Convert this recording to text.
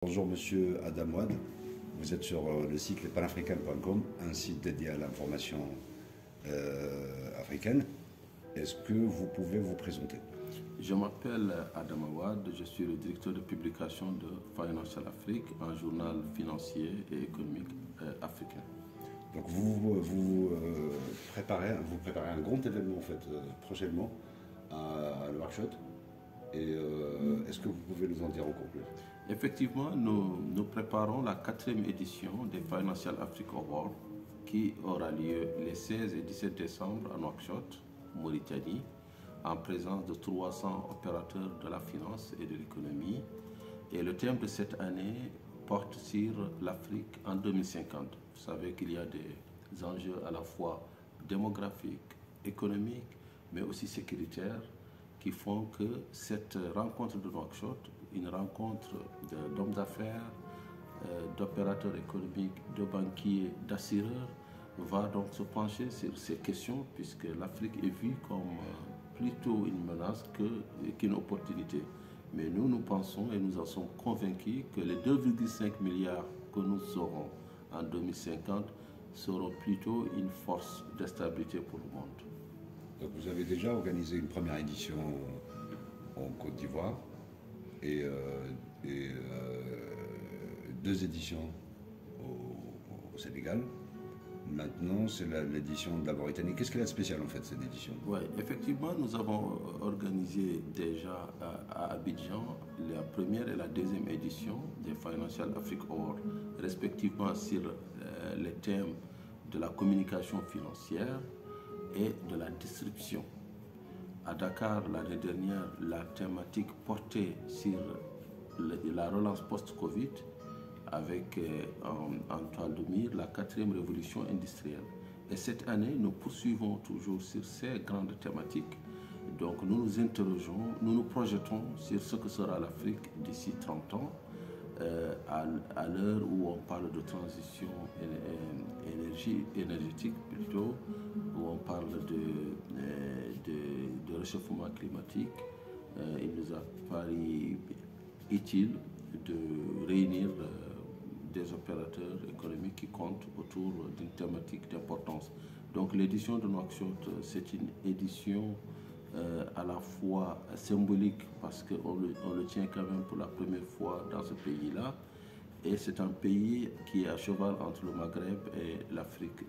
Bonjour Monsieur Adam Wade, vous êtes sur le site lespanafricains.com, un site dédié à l'information africaine. Est-ce que vous pouvez vous présenter? Je m'appelle Adam Wade, je suis le directeur de publication de Financial Afrique, un journal financier et économique africain. Donc vous préparez un grand événement en fait, prochainement à Nouakchott. Et est-ce que vous pouvez nous en dire encore plus? Effectivement, nous préparons la 4e édition des Financial Africa Awards qui aura lieu les 16 et 17 décembre à Nouakchott, Mauritanie, en présence de 300 opérateurs de la finance et de l'économie. Et le thème de cette année porte sur l'Afrique en 2050. Vous savez qu'il y a des enjeux à la fois démographiques, économiques, mais aussi sécuritaires, qui font que cette rencontre de Nouakchott, une rencontre d'hommes d'affaires, d'opérateurs économiques, de banquiers, d'assureurs, va donc se pencher sur ces questions, puisque l'Afrique est vue comme plutôt une menace qu'une opportunité. Mais nous pensons et nous en sommes convaincus que les 2,5 milliards que nous aurons en 2050 seront plutôt une force de stabilité pour le monde. Donc vous avez déjà organisé une première édition en Côte d'Ivoire et 2 éditions au Sénégal. Maintenant, c'est l'édition de la Mauritanie. Qu'est-ce qu'elle a de spécial en fait, cette édition? Oui, effectivement, nous avons organisé déjà à Abidjan la première et la 2e édition des Financial Africa Awards, respectivement sur les thèmes de la communication financière et de la distribution. À Dakar, l'année dernière, la thématique portait sur la relance post-Covid, avec en toile de mire la 4e révolution industrielle. Et cette année, nous poursuivons toujours sur ces grandes thématiques. Donc nous nous interrogeons, nous nous projetons sur ce que sera l'Afrique d'ici 30 ans, à l'heure où on parle de transition énergétique plutôt, où on parle de réchauffement climatique. Il nous a paru utile de réunir des opérateurs économiques qui comptent autour d'une thématique d'importance. Donc l'édition de Nouakchott, c'est une édition à la fois symbolique parce qu'on le tient quand même pour la première fois dans ce pays-là, et c'est un pays qui est à cheval entre le Maghreb et l'Afrique